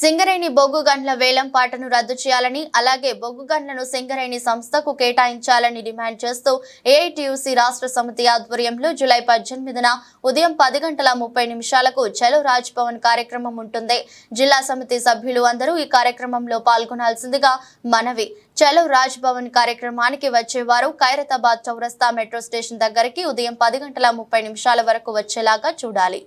సింగరేణి బొగ్గు గంటల వేలం పాటను రద్దు చేయాలని అలాగే బొగ్గు గంటలను సింగరేణి సంస్థకు కేటాయించాలని డిమాండ్ చేస్తూ ఏఐటీయూసీ రాష్ట్ర సమితి ఆధ్వర్యంలో జూలై 18న ఉదయం 10:30 చలో రాజ్ భవన్ కార్యక్రమం ఉంటుంది. జిల్లా సమితి సభ్యులు అందరూ ఈ కార్యక్రమంలో పాల్గొనాల్సిందిగా మనవి. చలో రాజ్ భవన్ కార్యక్రమానికి వచ్చేవారు ఖైరతాబాద్ చౌరస్తా మెట్రో స్టేషన్ దగ్గరికి ఉదయం 10:30 వరకు వచ్చేలాగా చూడాలి.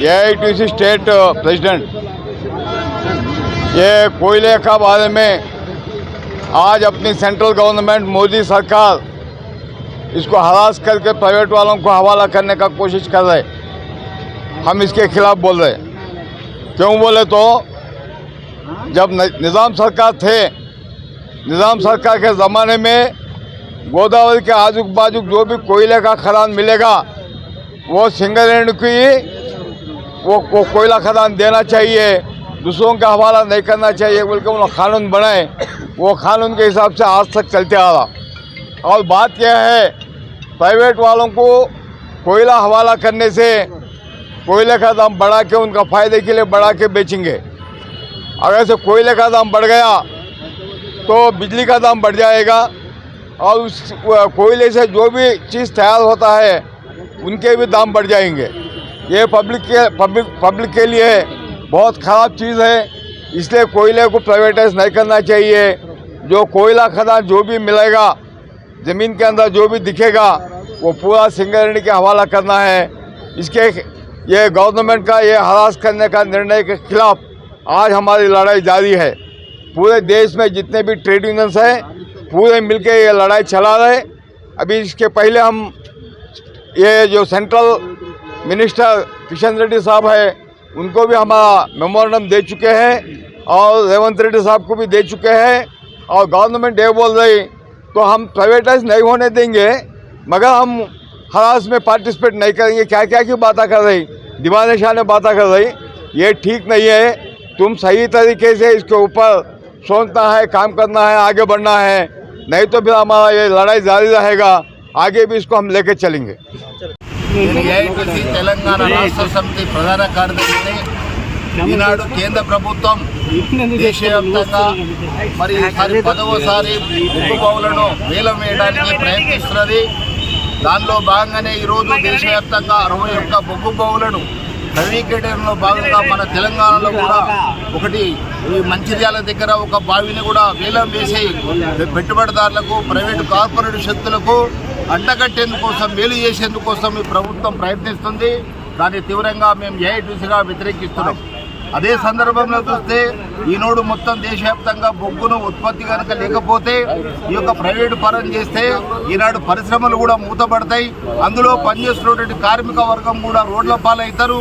एआईटीसी स्टेट प्रेसिडेंट, ये कोयले का बारे में आज अपनी सेंट्रल गवर्नमेंट मोदी सरकार इसको हरास करके प्राइवेट वालों को हवाला करने का कोशिश कर रहे। हम इसके खिलाफ बोल रहे। क्यों बोले तो जब निज़ाम सरकार थे, निज़ाम सरकार के ज़माने में गोदावरी के आजुक बाजुक जो भी कोयले का खदान मिलेगा वो सिंगरेणी की वो कोयला खदान देना चाहिए, दूसरों का हवाला नहीं करना चाहिए बोल के उन्होंने कानून बनाए। वो कानून के हिसाब से आज तक चलते आ रहा। और बात यह है, प्राइवेट वालों को कोयला हवाला करने से कोयले का दाम बढ़ा के उनका फ़ायदे के लिए बढ़ा के बेचेंगे। अगर से कोयले का दाम बढ़ गया तो बिजली का दाम बढ़ जाएगा और उस कोयले से जो भी चीज़ तैयार होता है उनके भी दाम बढ़ जाएंगे। ये पब्लिक के लिए बहुत ख़राब चीज़ है। इसलिए कोयले को प्राइवेटाइज नहीं करना चाहिए। जो कोयला खदान जो भी मिलेगा, ज़मीन के अंदर जो भी दिखेगा वो पूरा सिंगरेणी के हवाला करना है। इसके ये गवर्नमेंट का ये हरास करने का निर्णय के खिलाफ आज हमारी लड़ाई जारी है। पूरे देश में जितने भी ट्रेड यूनियंस हैं पूरे मिलकर ये लड़ाई चला रहे। अभी इसके पहले हम ये जो सेंट्रल मिनिस्टर किशन रेड्डी साहब है उनको भी हमारा मेमोरेंडम दे चुके हैं और रेवंत रेड्डी साहब को भी दे चुके हैं। और गवर्नमेंट ये बोल रही तो हम प्राइवेटाइज नहीं होने देंगे मगर हम हरास में पार्टिसिपेट नहीं करेंगे। क्या क्या की बातें कर रही, दीवाने शाह बातें कर रही, ये ठीक नहीं है। तुम सही तरीके से इसके ऊपर सोचना है, काम करना है, आगे बढ़ना है, नहीं तो फिर हमारा ये लड़ाई जारी रहेगा। आगे भी इसको हम लेके चलेंगे। ఏఐటీసీ తెలంగాణ రాష్ట్ర సమితి ప్రధాన కార్యదర్శిని ఈనాడు కేంద్ర ప్రభుత్వం దేశవ్యాప్తంగా మరి ఈసారి 10వసారి బొగ్గు బావులను వేలం వేయడానికి ప్రయత్నిస్తున్నది. దానిలో భాగంగానే ఈరోజు దేశవ్యాప్తంగా 61 బొగ్గు బావులను నవీకరణలో భాగంగా మన తెలంగాణలో కూడా ఒకటి ఈ మంచిర్యాల దగ్గర ఒక బావిని కూడా వేలం వేసి పెట్టుబడిదారులకు, ప్రైవేటు కార్పొరేట్ శక్తులకు అడ్డగట్టేందుకోసం, మేలు చేసేందుకోసం ఈ ప్రభుత్వం ప్రయత్నిస్తుంది. దాన్ని తీవ్రంగా మేము ఏఐటీసీగా వ్యతిరేకిస్తున్నాం. అదే సందర్భంలో చూస్తే ఈనాడు మొత్తం దేశవ్యాప్తంగా బొగ్గును ఉత్పత్తి కనుక లేకపోతే ఈ యొక్క ప్రైవేటు పరం చేస్తే ఈనాడు పరిశ్రమలు కూడా మూతపడతాయి. అందులో పనిచేస్తున్నటువంటి కార్మిక వర్గం కూడా రోడ్ల పాలవుతారు.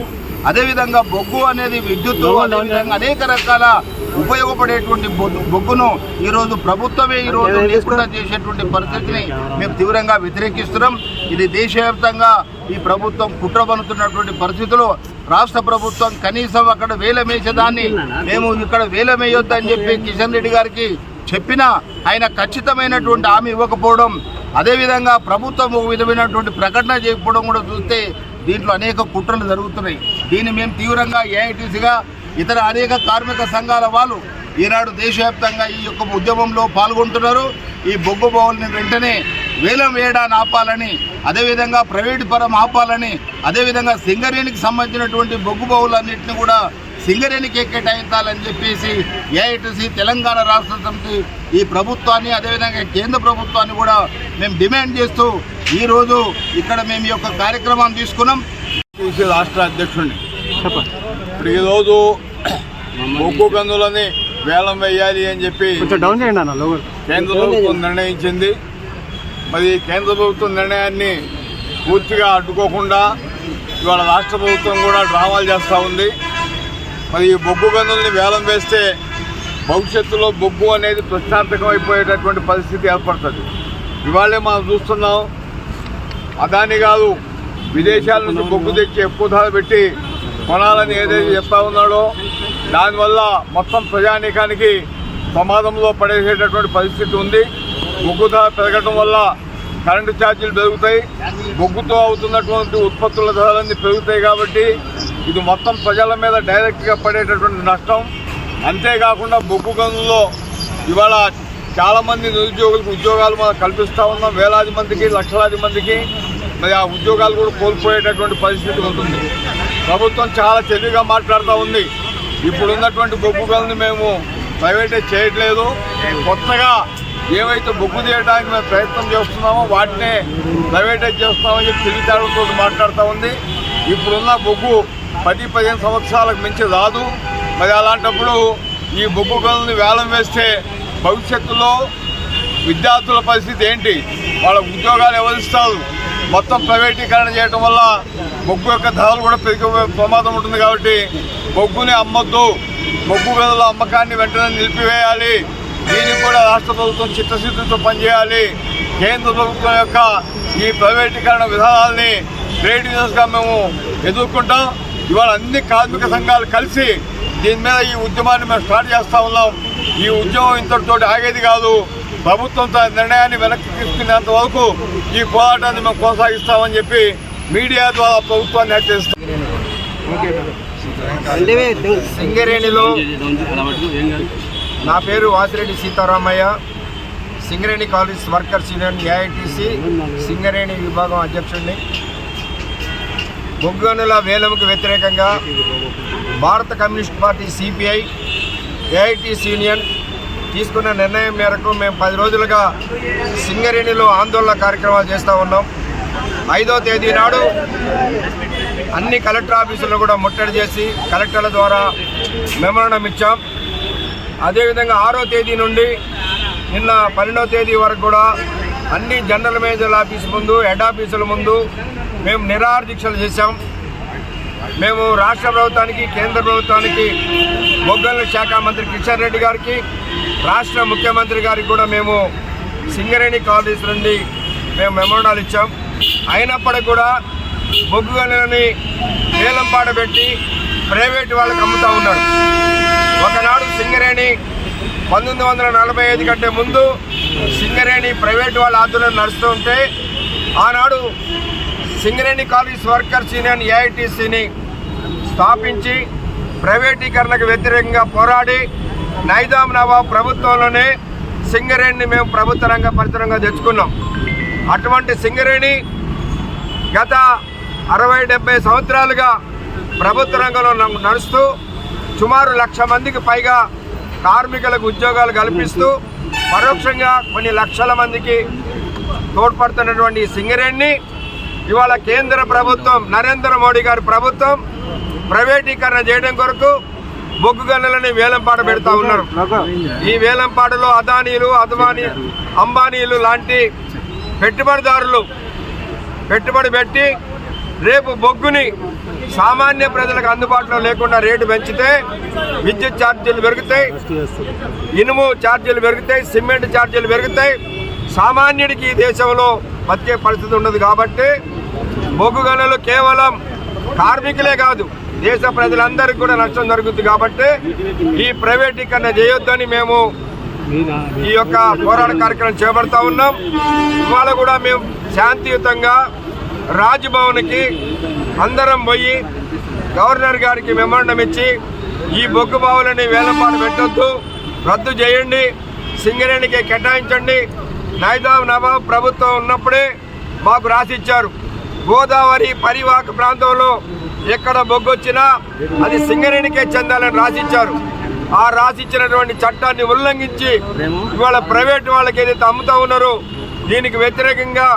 అదేవిధంగా బొగ్గు అనేది విద్యుత్తు, అదేవిధంగా అనేక రకాల ఉపయోగపడేటువంటి బొగ్గును ఈరోజు ప్రభుత్వమే ఈరోజు లేకుండా చేసేటువంటి పరిస్థితిని మేము తీవ్రంగా వ్యతిరేకిస్తున్నాం. ఇది దేశవ్యాప్తంగా ఈ ప్రభుత్వం కుట్రబనుతున్నటువంటి పరిస్థితుల్లో రాష్ట్ర ప్రభుత్వం కనీసం అక్కడ వేలమేసేదాన్ని మేము ఇక్కడ వేలమేయొద్దని చెప్పి కిషన్ రెడ్డి గారికి చెప్పినా ఆయన ఖచ్చితమైనటువంటి హామీ ఇవ్వకపోవడం, అదేవిధంగా ప్రభుత్వం ఒక విధమైనటువంటి ప్రకటన చేయకపోవడం కూడా చూస్తే దీంట్లో అనేక కుట్రలు జరుగుతున్నాయి. దీన్ని మేము తీవ్రంగా ఏఐటీసీగా ఇతర అనేక కార్మిక సంఘాల వాళ్ళు ఈనాడు దేశవ్యాప్తంగా ఈ యొక్క ఉద్యమంలో పాల్గొంటున్నారు. ఈ బొగ్గు బావుల్ని వెంటనే వేలం వేయడాన్ని ఆపాలని, అదేవిధంగా ప్రైవేటు పరం ఆపాలని, అదేవిధంగా సింగరేణికి సంబంధించినటువంటి బొగ్గు బావులన్నింటినీ కూడా సింగరేణికి కేటాయించాలని చెప్పేసి ఏఐటీసీ తెలంగాణ రాష్ట్ర సమితి ఈ ప్రభుత్వాన్ని, అదేవిధంగా కేంద్ర ప్రభుత్వాన్ని కూడా మేము డిమాండ్ చేస్తూ ఈరోజు ఇక్కడ మేము ఈ యొక్క కార్యక్రమాన్ని తీసుకున్నాం. రాష్ట్ర అధ్యక్షుడిని ఇప్పుడు ఈరోజు బొగ్గు గనులని వేలం వేయాలి అని చెప్పి కేంద్ర ప్రభుత్వం నిర్ణయించింది. మరి కేంద్ర ప్రభుత్వం నిర్ణయాన్ని పూర్తిగా అడ్డుకోకుండా ఇవాళ రాష్ట్ర ప్రభుత్వం కూడా డ్రామాలు చేస్తూ ఉంది. మరి ఈ బొగ్గు గనుల్ని వేలం వేస్తే భవిష్యత్తులో బొగ్గు అనేది ప్రశ్నార్థకం అయిపోయేటటువంటి పరిస్థితి ఏర్పడుతుంది. ఇవాళే మనం చూస్తున్నాం, అదాని గారు విదేశాల నుంచి బొగ్గు తెచ్చి ఎక్కువ ధర పెట్టి కొనాలని ఏదైతే చెప్తా ఉన్నాడో దానివల్ల మొత్తం ప్రజానీకానికి ప్రమాదంలో పడేసేటటువంటి పరిస్థితి ఉంది. బొగ్గు ధర పెరగడం వల్ల కరెంటు ఛార్జీలు పెరుగుతాయి, బొగ్గుతో అవుతున్నటువంటి ఉత్పత్తుల ధరలన్నీ పెరుగుతాయి. కాబట్టి ఇది మొత్తం ప్రజల మీద డైరెక్ట్గా పడేటటువంటి నష్టం. అంతేకాకుండా బొగ్గు గనుల్లో ఇవాళ చాలామంది నిరుద్యోగులకు ఉద్యోగాలు మనం కల్పిస్తూ ఉన్నాం. వేలాది మందికి, లక్షలాది మందికి మరి ఆ ఉద్యోగాలు కూడా కోల్పోయేటటువంటి పరిస్థితి ఉంటుంది. ప్రభుత్వం చాలా తెలివిగా మాట్లాడుతూ ఉంది. ఇప్పుడున్నటువంటి బొగ్గు గనుల్ని మేము ప్రైవేటైజ్ చేయట్లేదు, కొత్తగా ఏవైతే బొగ్గు తీయడానికి మేము ప్రయత్నం చేస్తున్నామో వాటినే ప్రైవేటైజ్ చేస్తున్నామని చెప్పి తెలివితేటలతో మాట్లాడుతూ ఉంది. ఇప్పుడున్న బొగ్గు 10-15 సంవత్సరాలకు మించి రాదు. మరి అలాంటప్పుడు ఈ బొగ్గు గనుల్ని వేలం వేస్తే భవిష్యత్తులో విద్యార్థుల పరిస్థితి ఏంటి? వాళ్ళ ఉద్యోగాలు ఎవరిస్తారు? మొత్తం ప్రైవేటీకరణ చేయడం వల్ల బొగ్గు యొక్క ధరలు కూడా పెరిగే ప్రమాదం ఉంటుంది. కాబట్టి బొగ్గుని అమ్మొద్దు, బొగ్గు గనుల అమ్మకాన్ని వెంటనే నిలిపివేయాలి. దీనికి కూడా రాష్ట్ర ప్రభుత్వం చిత్తశుద్ధితో పనిచేయాలి. కేంద్ర ప్రభుత్వం యొక్క ఈ ప్రైవేటీకరణ విధానాల్ని ట్రేడ్ యూనియన్స్గా మేము ఎదుర్కొంటాం. ఇవాళ అన్ని కార్మిక సంఘాలు కలిసి దీని మీద ఈ ఉద్యమాన్ని మేము స్టార్ట్ చేస్తూ ఉన్నాం. ఈ ఉద్యమం ఇంతటితో ఆగేది కాదు. ప్రభుత్వం తన నిర్ణయాన్ని వెనక్కి తీసుకునేంత వరకు ఈ పోరాటాన్ని మేము కొనసాగిస్తామని చెప్పి మీడియా ద్వారా ప్రభుత్వాన్ని హెచ్చరిస్తాం. సింగరేణిలో నా పేరు Vasireddy Seetharamaiah, Singareni college workers union AITC Singareni విభాగం అధ్యక్షుడిని. బొగ్గు గనుల వేలంకు వ్యతిరేకంగా భారత communist party CPI AITC union తీసుకున్న నిర్ణయం మేరకు మేము 10 రోజులుగా సింగరేణిలో ఆందోళన కార్యక్రమాలు చేస్తూ ఉన్నాం. 5వ తేదీ నాడు అన్ని కలెక్టర్ ఆఫీసులను కూడా ముట్టడి చేసి కలెక్టర్ల ద్వారా మెమోరాండం ఇచ్చాం. అదేవిధంగా 6వ తేదీ నుండి నిన్న 12వ తేదీ వరకు కూడా అన్ని జనరల్ మేనేజర్ల ఆఫీసు ముందు, హెడ్ ఆఫీసుల ముందు మేము నిరాహార దీక్షలు చేశాం. మేము రాష్ట్ర ప్రభుత్వానికి, కేంద్ర ప్రభుత్వానికి, బొగ్గు గనుల శాఖ మంత్రి కిషన్ రెడ్డి గారికి, రాష్ట్ర ముఖ్యమంత్రి గారికి కూడా మేము సింగరేణి కాలేజ్ నుండి మేము మెమోరాండాలు ఇచ్చాం. అయినప్పటికీ కూడా బొగ్గు గనులని వేలం పాట పెట్టి ప్రైవేట్ వాళ్ళకి అమ్ముతూ ఉన్నారు. ఒకనాడు సింగరేణి 1945 కంటే ముందు సింగరేణి ప్రైవేట్ వాళ్ళ ఆధ్వర్యంలో నడుస్తూ ఉంటే ఆనాడు సింగరేణి కాలేజ్ వర్కర్స్ యూనియన్ ఏఐటీసీని స్థాపించి ప్రైవేటీకరణకు వ్యతిరేకంగా పోరాడి నైజాం నవాబ్ ప్రభుత్వంలోనే సింగరేణిని మేము ప్రభుత్వ రంగ పరిసరంగా తెచ్చుకున్నాం. అటువంటి సింగరేణి గత 60-70 సంవత్సరాలుగా ప్రభుత్వ రంగంలో నడుస్తూ సుమారు 1,00,000 మందికి పైగా కార్మికులకు ఉద్యోగాలు కల్పిస్తూ పరోక్షంగా కొన్ని లక్షల మందికి తోడ్పడుతున్నటువంటి సింగరేణిని ఇవాళ కేంద్ర ప్రభుత్వం, నరేంద్ర మోడీ గారి ప్రభుత్వం ప్రైవేటీకరణ చేయడం కొరకు బొగ్గు గనులని వేలంపాట పెడతా ఉన్నారు. ఈ వేలంపాటలో అదానీలు, అంబానీలు లాంటి పెట్టుబడిదారులు పెట్టుబడి పెట్టి రేపు బొగ్గుని సామాన్య ప్రజలకు అందుబాటులో లేకుండా రేటు పెంచితే విద్యుత్ ఛార్జీలు పెరుగుతాయి, ఇనుము ఛార్జీలు పెరుగుతాయి, సిమెంట్ ఛార్జీలు పెరుగుతాయి. సామాన్యుడికి ఈ దేశంలో బతికే పరిస్థితి ఉండదు. కాబట్టి బొగ్గు గనులు కేవలం కార్మికులే కాదు, దేశ ప్రజలందరికీ కూడా నష్టం జరుగుతుంది. కాబట్టి ఈ ప్రైవేటీకరణ చేయొద్దని మేము ఈ యొక్క పోరాట కార్యక్రమం చేపడతా ఉన్నాం. ఇవాళ కూడా మేము శాంతియుతంగా రాజ్భవన్కి అందరం పోయి గవర్నర్ గారికి మెమోరాండం ఇచ్చి ఈ బొగ్గు బావులని వేలంపాటు పెట్టొద్దు, రద్దు చేయండి, సింగరేణికి కేటాయించండి. నవాబ్ ప్రభుత్వం ఉన్నప్పుడే మాకు రాసిచ్చారు, గోదావరి పరివాహక ప్రాంతంలో ఎక్కడ బొగ్గు వచ్చినా అది సింగరేణికే చెందాలని రాసిచ్చారు. ఆ రాసిచ్చినటువంటి చట్టాన్ని ఉల్లంఘించి ఇవాళ ప్రైవేటు వాళ్ళకి ఏదైతే అమ్ముతా ఉన్నారో దీనికి వ్యతిరేకంగా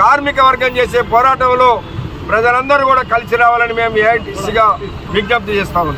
కార్మిక వర్గం చేసే పోరాటంలో ప్రజలందరూ కూడా కలిసి రావాలని మేము ఏఐటీసీగా విజ్ఞప్తి చేస్తా ఉన్నాం.